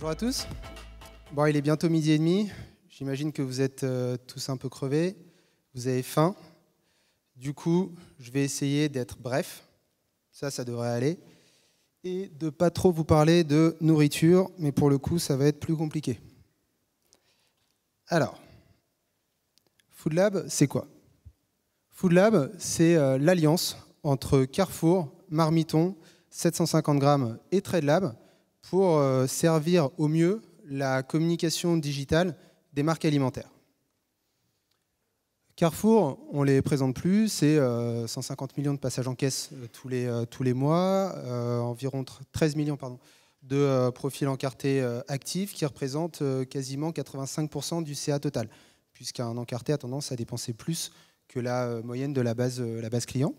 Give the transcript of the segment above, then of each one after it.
Bonjour à tous. Bon, il est bientôt 12h30. J'imagine que vous êtes tous un peu crevés. Vous avez faim. Du coup, je vais essayer d'être bref. Ça devrait aller. Et de ne pas trop vous parler de nourriture, mais pour le coup, ça va être plus compliqué. Alors, Food Lab, c'est quoi? Food Lab, c'est l'alliance entre Carrefour, Marmiton, 750 grammes et TradeLab pour servir au mieux la communication digitale des marques alimentaires. Carrefour, on ne les présente plus, c'est 150 millions de passages en caisse tous les mois, environ 13 millions de profils encartés actifs qui représentent quasiment 85% du CA total, puisqu'un encarté a tendance à dépenser plus que la moyenne de la base client.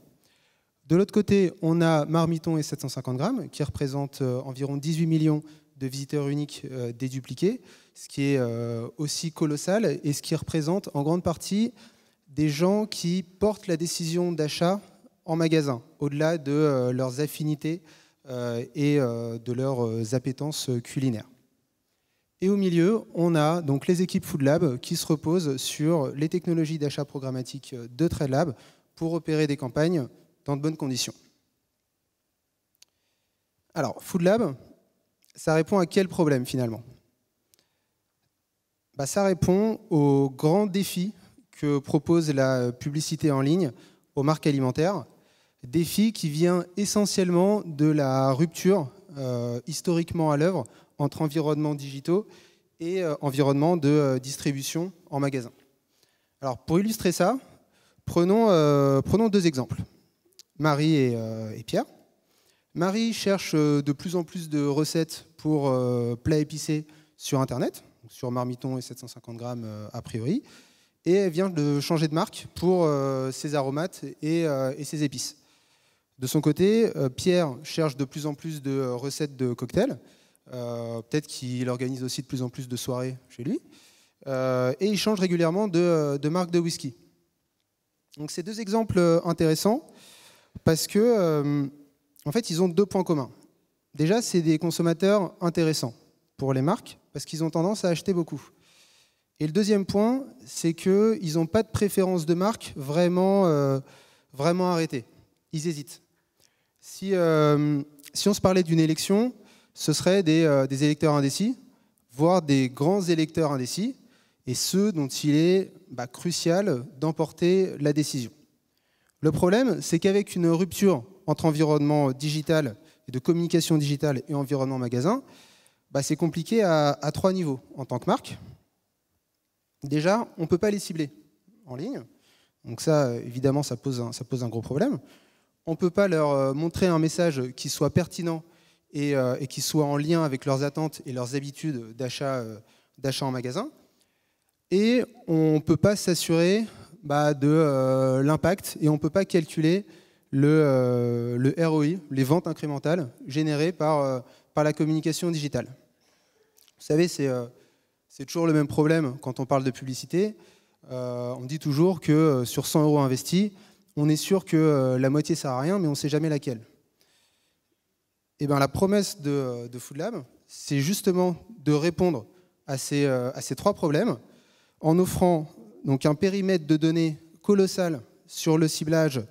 De l'autre côté, on a Marmiton et 750 grammes qui représentent environ 18 millions de visiteurs uniques dédupliqués, ce qui est aussi colossal et ce qui représente en grande partie des gens qui portent la décision d'achat en magasin, au-delà de leurs affinités et de leurs appétences culinaires. Et au milieu, on a donc les équipes Food Lab qui se reposent sur les technologies d'achat programmatique de TradeLab pour opérer des campagnes dans de bonnes conditions. Alors, Food Lab, ça répond à quel problème finalement? Ça répond au grand défi que propose la publicité en ligne aux marques alimentaires, défi qui vient essentiellement de la rupture historiquement à l'œuvre entre environnements digitaux et environnements de distribution en magasin. Alors pour illustrer ça, prenons deux exemples. Marie et Pierre. Marie cherche de plus en plus de recettes pour plats épicés sur Internet, sur Marmiton et 750 grammes a priori, et elle vient de changer de marque pour ses aromates et ses épices. De son côté, Pierre cherche de plus en plus de recettes de cocktails, peut-être qu'il organise aussi de plus en plus de soirées chez lui, et il change régulièrement de marque de whisky. Donc c'est deux exemples intéressants, parce que, en fait, ils ont deux points communs. Déjà, c'est des consommateurs intéressants pour les marques, parce qu'ils ont tendance à acheter beaucoup. Et le deuxième point, c'est qu'ils n'ont pas de préférence de marque vraiment arrêtée. Ils hésitent. Si on se parlait d'une élection, ce serait des électeurs indécis, voire des grands électeurs indécis, et ceux dont il est crucial d'emporter la décision. Le problème, c'est qu'avec une rupture entre environnement digital et de communication digitale et environnement magasin, c'est compliqué à trois niveaux. En tant que marque, déjà, on ne peut pas les cibler en ligne. Donc ça, évidemment, ça pose un gros problème. On ne peut pas leur montrer un message qui soit pertinent et qui soit en lien avec leurs attentes et leurs habitudes d'achat en magasin. Et on ne peut pas s'assurer de l'impact et on ne peut pas calculer le ROI, les ventes incrémentales générées par la communication digitale. Vous savez, c'est toujours le même problème quand on parle de publicité. On dit toujours que sur 100 € investis, on est sûr que la moitié ne sert à rien, mais on ne sait jamais laquelle. Et la promesse de Food Lab, c'est justement de répondre à ces trois problèmes en offrant donc un périmètre de données colossal sur le ciblage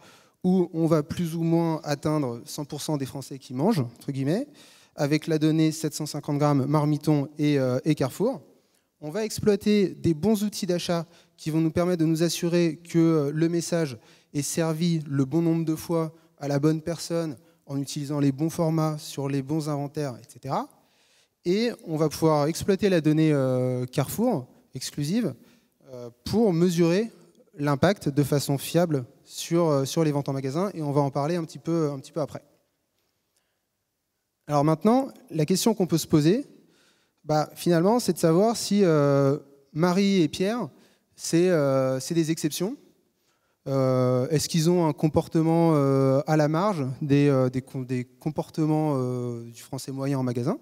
où on va plus ou moins atteindre 100% des Français qui mangent, entre guillemets, avec la donnée 750 grammes Marmiton et Carrefour. On va exploiter des bons outils d'achat qui vont nous permettre de nous assurer que le message est servi le bon nombre de fois à la bonne personne en utilisant les bons formats sur les bons inventaires, etc. Et on va pouvoir exploiter la donnée Carrefour exclusive pour mesurer l'impact de façon fiable sur les ventes en magasin, et on va en parler un petit peu après. Alors maintenant, la question qu'on peut se poser, finalement, c'est de savoir si Marie et Pierre, c'est des exceptions. Est-ce qu'ils ont un comportement à la marge des comportements du français moyen en magasin,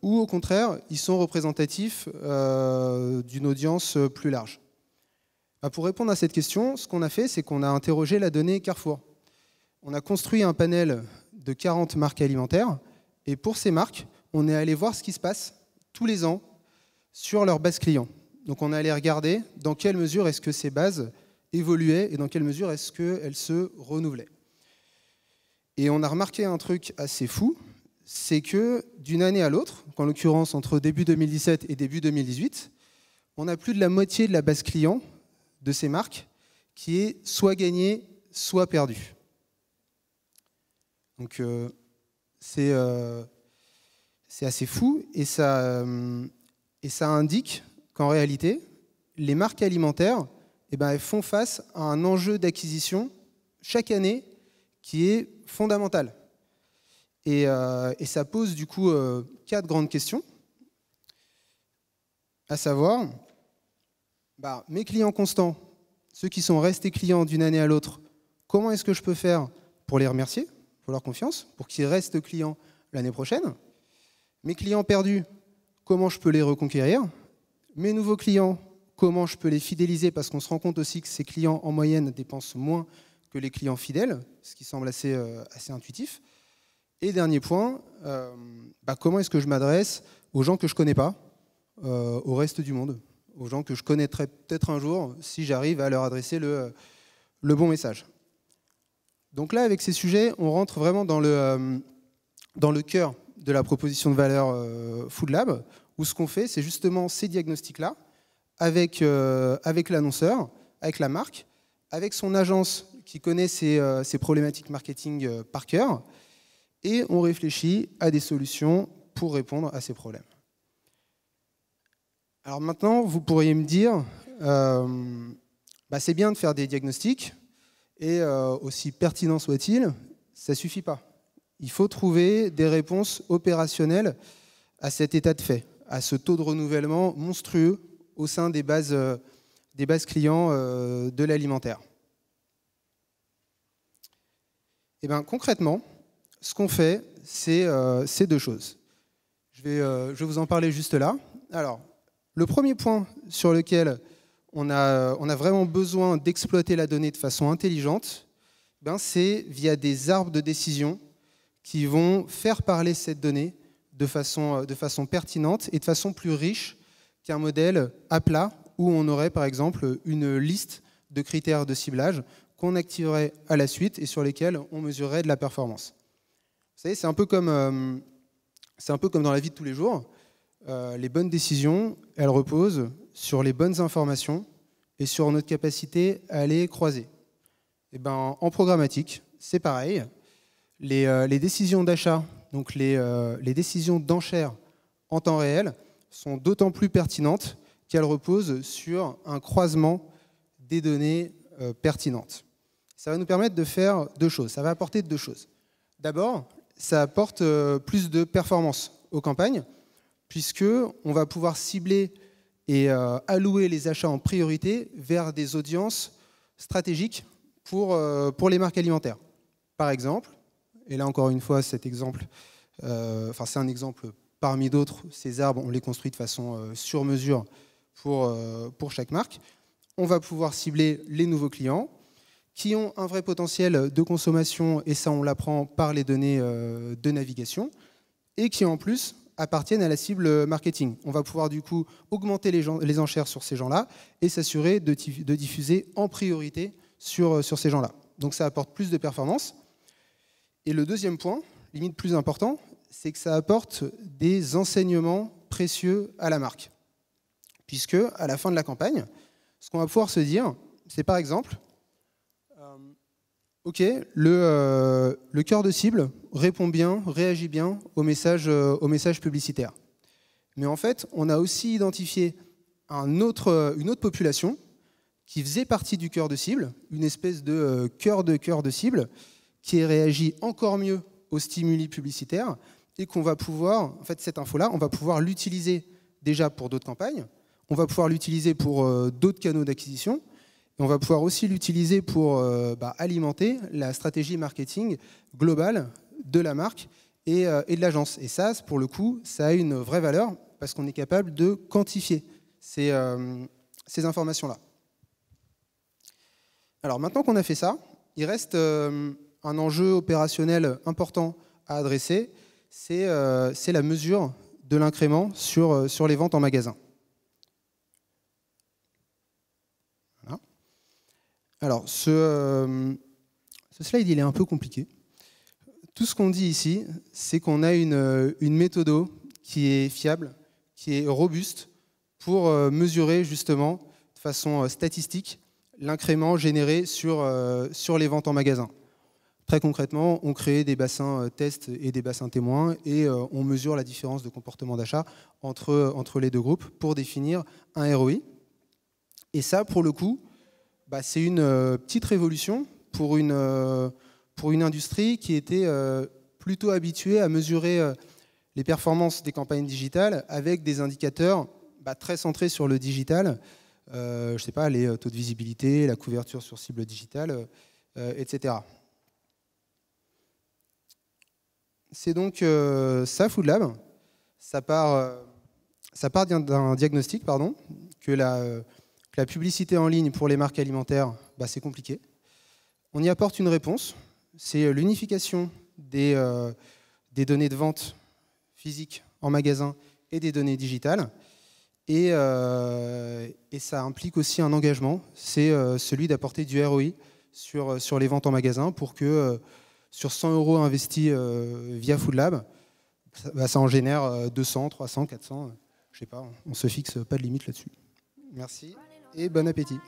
ou au contraire, ils sont représentatifs d'une audience plus large? Pour répondre à cette question, ce qu'on a fait, c'est qu'on a interrogé la donnée Carrefour. On a construit un panel de 40 marques alimentaires, et pour ces marques, on est allé voir ce qui se passe tous les ans sur leur base client. Donc on est allé regarder dans quelle mesure est-ce que ces bases évoluaient et dans quelle mesure est-ce qu'elles se renouvelaient. Et on a remarqué un truc assez fou, c'est que d'une année à l'autre, en l'occurrence entre début 2017 et début 2018, on a plus de la moitié de la base client de ces marques qui est soit gagnée, soit perdue. Donc c'est assez fou et ça indique qu'en réalité, les marques alimentaires, elles font face à un enjeu d'acquisition chaque année qui est fondamental. Et ça pose du coup 4 grandes questions, à savoir, mes clients constants, ceux qui sont restés clients d'une année à l'autre, comment est-ce que je peux faire pour les remercier, pour leur confiance, pour qu'ils restent clients l'année prochaine? Mes clients perdus, comment je peux les reconquérir? Mes nouveaux clients, comment je peux les fidéliser? Parce qu'on se rend compte aussi que ces clients, en moyenne, dépensent moins que les clients fidèles, ce qui semble assez intuitif. Et dernier point, comment est-ce que je m'adresse aux gens que je ne connais pas, au reste du monde, aux gens que je connaîtrai peut-être un jour, si j'arrive à leur adresser le bon message. Donc là, avec ces sujets, on rentre vraiment dans le cœur de la proposition de valeur Food Lab, où ce qu'on fait, c'est justement ces diagnostics-là, avec l'annonceur, avec la marque, avec son agence qui connaît ses problématiques marketing par cœur, et on réfléchit à des solutions pour répondre à ces problèmes. Alors maintenant, vous pourriez me dire, c'est bien de faire des diagnostics, et aussi pertinent soit-il, ça ne suffit pas. Il faut trouver des réponses opérationnelles à cet état de fait, à ce taux de renouvellement monstrueux au sein des bases clients de l'alimentaire. Et concrètement, ce qu'on fait, c'est 2 choses. Je vais vous en parler juste là. Alors, le premier point sur lequel on a vraiment besoin d'exploiter la donnée de façon intelligente, c'est via des arbres de décision qui vont faire parler cette donnée de façon pertinente et de façon plus riche qu'un modèle à plat où on aurait par exemple une liste de critères de ciblage qu'on activerait à la suite et sur lesquels on mesurerait de la performance. Vous savez, c'est un peu comme dans la vie de tous les jours. Les bonnes décisions, elles reposent sur les bonnes informations et sur notre capacité à les croiser. Et en programmatique, c'est pareil. Les décisions d'achat, donc les décisions d'enchères en temps réel, sont d'autant plus pertinentes qu'elles reposent sur un croisement des données pertinentes. Ça va nous permettre de faire 2 choses. Ça va apporter 2 choses. D'abord, ça apporte plus de performance aux campagnes, puisqu'on va pouvoir cibler et allouer les achats en priorité vers des audiences stratégiques pour les marques alimentaires. Par exemple, et là encore une fois, cet exemple, c'est un exemple parmi d'autres, ces arbres, on les construit de façon sur mesure pour chaque marque. On va pouvoir cibler les nouveaux clients qui ont un vrai potentiel de consommation, et ça on l'apprend par les données de navigation, et qui en plus appartiennent à la cible marketing. On va pouvoir du coup augmenter les enchères sur ces gens-là et s'assurer de diffuser en priorité sur ces gens-là. Donc ça apporte plus de performance. Et le deuxième point, limite plus important, c'est que ça apporte des enseignements précieux à la marque. Puisque à la fin de la campagne, ce qu'on va pouvoir se dire, c'est par exemple, OK, le cœur de cible répond bien, réagit bien au message publicitaire. Mais en fait, on a aussi identifié une autre population qui faisait partie du cœur de cible, une espèce de cœur de cible, qui réagit encore mieux aux stimuli publicitaires et qu'on va pouvoir, en fait, cette info-là, on va pouvoir l'utiliser déjà pour d'autres campagnes, on va pouvoir l'utiliser pour d'autres canaux d'acquisition, et on va pouvoir aussi l'utiliser pour alimenter la stratégie marketing globale de la marque et de l'agence. Et ça, pour le coup, ça a une vraie valeur parce qu'on est capable de quantifier ces informations-là. Alors maintenant qu'on a fait ça, il reste un enjeu opérationnel important à adresser, c'est la mesure de l'incrément sur les ventes en magasin. Voilà. Alors, ce slide, il est un peu compliqué. Tout ce qu'on dit ici, c'est qu'on a une méthode qui est fiable, qui est robuste pour mesurer justement de façon statistique l'incrément généré sur les ventes en magasin. Très concrètement, on crée des bassins tests et des bassins témoins et on mesure la différence de comportement d'achat entre les deux groupes pour définir un ROI. Et ça, pour le coup, c'est une petite révolution pour une industrie qui était plutôt habituée à mesurer les performances des campagnes digitales avec des indicateurs très centrés sur le digital, je sais pas, les taux de visibilité, la couverture sur cible digitale, etc. C'est donc ça, Food Lab. Ça part d'un diagnostic, que la publicité en ligne pour les marques alimentaires, c'est compliqué. On y apporte une réponse, c'est l'unification des données de vente physiques en magasin et des données digitales. Et ça implique aussi un engagement, c'est celui d'apporter du ROI sur les ventes en magasin pour que sur 100 € investis via Food Lab, ça en génère 200, 300, 400, je sais pas, on se fixe pas de limite là-dessus. Merci et bon appétit.